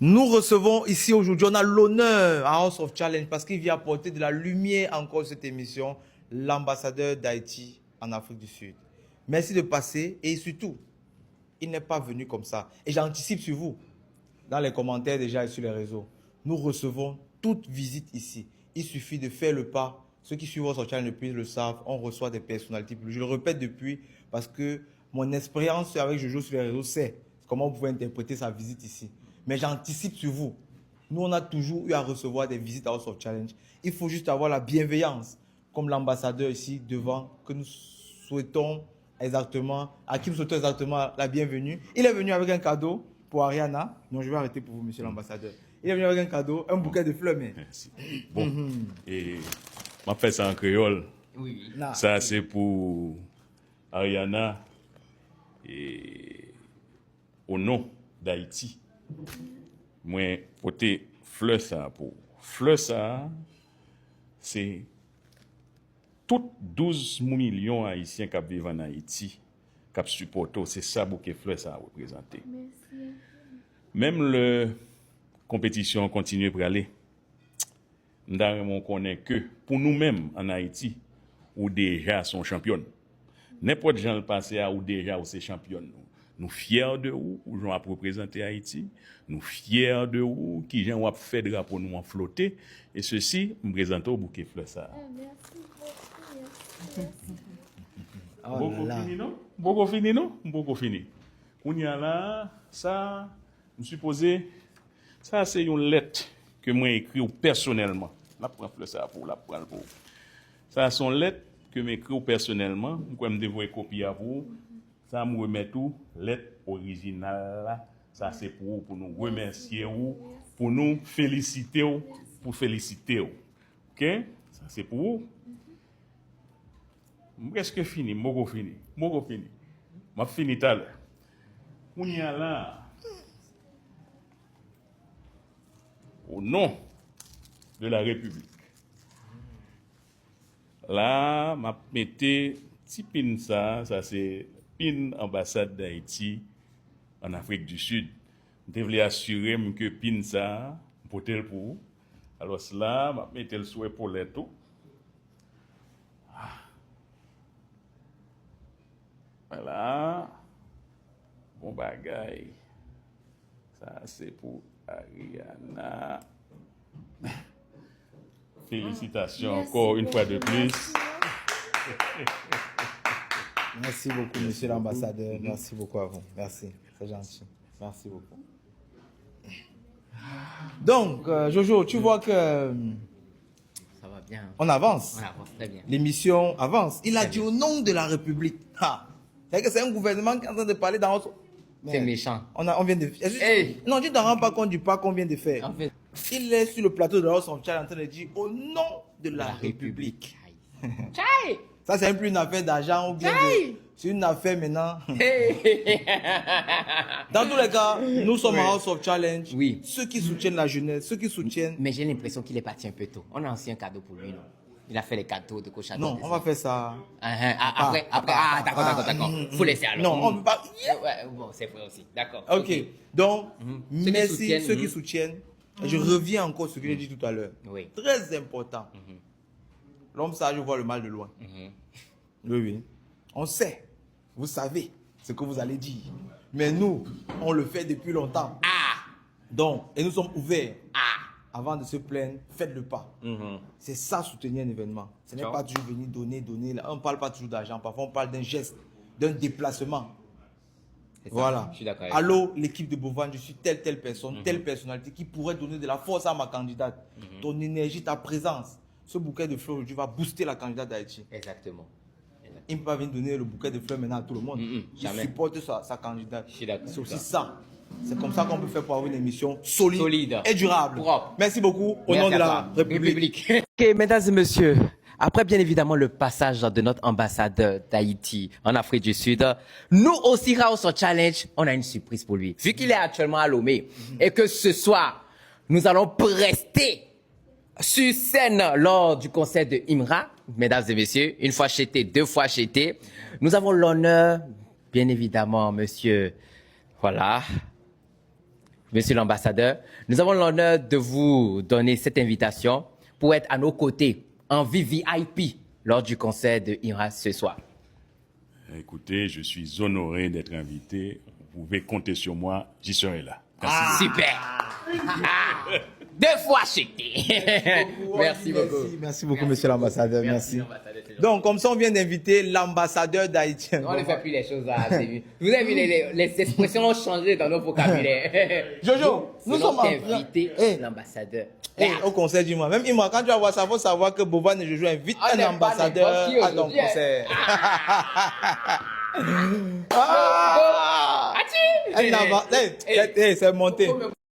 Nous recevons ici aujourd'hui, on a l'honneur à House of Challenge parce qu'il vient apporter de la lumière encore sur cette émission, l'ambassadeur d'Haïti en Afrique du Sud. Merci de passer et surtout, il n'est pas venu comme ça. Et j'anticipe sur vous, dans les commentaires déjà et sur les réseaux. Nous recevons toute visite ici. Il suffit de faire le pas. Ceux qui suivent House of Challenge depuis le savent, on reçoit des personnalités. Je le répète depuis parce que mon expérience avec Jojo sur les réseaux, c'est comment vous pouvez interpréter sa visite ici. Mais j'anticipe sur vous. Nous, on a toujours eu à recevoir des visites à House of Challenge. Il faut juste avoir la bienveillance, comme l'ambassadeur ici devant, que nous souhaitons exactement, à qui nous souhaitons exactement la bienvenue. Il est venu avec un cadeau pour Ariana. Non, je vais arrêter pour vous, monsieur l'ambassadeur. Il est venu avec un cadeau, un bouquet de fleurs. Mais... Merci. Bon, et m'a fait ça en créole. Oui. Ça, c'est pour Ariana et au nom d'Haïti. Moi, porter fleur ça pour. Fleur ça, c'est toutes 12 millions haïtiens qui vivent en Haïti, qui supportent, c'est ça bouquet fleur ça a représenté. Merci. Même la compétition continue pour aller. On connaît que pour nous-mêmes en Haïti, ou déjà sont championnes. N'importe gens le passé à ou déjà ou c'est championne. Nous fiers de vous, où gens a représenté Haïti. Nous fiers de vous, qui gens ont fait drapeau nous en flotter. Et ceci, me présente au bouquet fleur ça. Merci beaucoup. Merci. Oh Beaucoup là là. fini, non? Beaucoup fini, non? Beaucoup fini. On y a là, ça, je suppose, ça c'est une lettre que moi écrit personnellement. La prends fleur ça pour la prendre pour. Ça c'est une lettre que m'écrit personnellement, moi me dévoyer copie à vous. Ça me remet tout lettre originale là. Ça c'est pour nous remercier vous, pour nous féliciter vous, pour féliciter vous. OK? Ça c'est pour vous. Presque fini, beaucoup fini. M'a fini tout à l'heure. On y a là, au nom de la République, là, m'a metté petit pin ça c'est pin ambassade d'Haïti en Afrique du Sud. Je voulais assurer que pin ça, porter pour vous. Alors cela, m'a metté le souhait pour les tout. Voilà. Bon bagaille. Ça, c'est pour Ariana. Félicitations Merci encore une fois de beaucoup. plus. Merci beaucoup, monsieur l'ambassadeur. Merci beaucoup à vous. Merci. C'est gentil. Merci beaucoup. Donc, Jojo, tu vois que Ça va bien. on avance. On avance très bien. L'émission avance. Il a Très dit bien. au nom de la République. C'est que c'est un gouvernement qui est en train de parler dans notre... C'est méchant. On vient de... Hey. Non, tu ne te rends pas compte du pas qu'on vient de faire. En fait, Il est sur le plateau de House of Challenge en train de dire au nom de la République. Chai! Ça, c'est même plus une affaire d'argent ou bien de... C'est une affaire maintenant. Dans tous les cas, nous sommes à House of Challenge. Oui. Ceux qui soutiennent la jeunesse, ceux qui soutiennent... Mais j'ai l'impression qu'il est parti un peu tôt. On a aussi un cadeau pour lui, non? Il a fait les cadeaux de coach. Non, on va faire ça. Après, d'accord. Faut laisser alors. Non, on ne peut pas... Ouais, bon, c'est vrai aussi. D'accord. Ok. Donc, Ceux qui merci soutiennent, ceux qui soutiennent. Et je reviens encore sur ce que j'ai dit tout à l'heure. Oui. Très important. L'homme sage voit le mal de loin. Oui, oui. On sait. Vous savez ce que vous allez dire. Mais nous, on le fait depuis longtemps. Donc, et nous sommes ouverts. Avant de se plaindre, faites le pas. C'est ça, soutenir un événement. Ce n'est Ciao. pas toujours venir donner. Là. On ne parle pas toujours d'argent. Parfois, on parle d'un geste, d'un déplacement. C'est ça. Voilà. Je suis d'accord avec Allô, l'équipe de Bovan, je suis telle personne, telle personnalité qui pourrait donner de la force à ma candidate. Ton énergie, ta présence. Ce bouquet de fleurs aujourd'hui va booster la candidate d'Haïti. Exactement. Il ne peut pas venir donner le bouquet de fleurs maintenant à tout le monde. Il jamais. supporte sa candidate. Je suis d'accord. C'est aussi ça. C'est comme ça qu'on peut faire pour avoir une émission solide, et durable. Propre. Merci beaucoup au Merci nom de à la toi. République. Ok, mesdames et messieurs, après bien évidemment le passage de notre ambassadeur d'Haïti en Afrique du Sud, nous aussi, House of Challenge, on a une surprise pour lui. Vu qu'il est actuellement à Lomé et que ce soir, nous allons prester sur scène lors du concert de Imra, mesdames et messieurs, une fois chété, deux fois chété, nous avons l'honneur, bien évidemment, monsieur, voilà, Monsieur l'ambassadeur, nous avons l'honneur de vous donner cette invitation pour être à nos côtés en VVIP lors du concert de INRA ce soir. Écoutez, je suis honoré d'être invité. Vous pouvez compter sur moi, j'y serai là. Merci. Super. Deux fois acheté. Merci beaucoup. Merci beaucoup, monsieur l'ambassadeur. Merci. l'ambassadeur, c'est gentil. Donc, comme ça, on vient d'inviter l'ambassadeur d'Haïti. On ne fait plus les choses là, c'est mieux. Vous avez vu, les expressions ont changé dans nos vocabulaires. Jojo, nous sommes invité Eh, l'ambassadeur. au concert du mois. Même Imra, quand tu vas voir ça, il faut savoir que Boban et Jojo invitent On un n'aime pas ambassadeur n'importe qui à ton aujourd'hui, hein. concert. Ah, Un ambassadeur. C'est monté.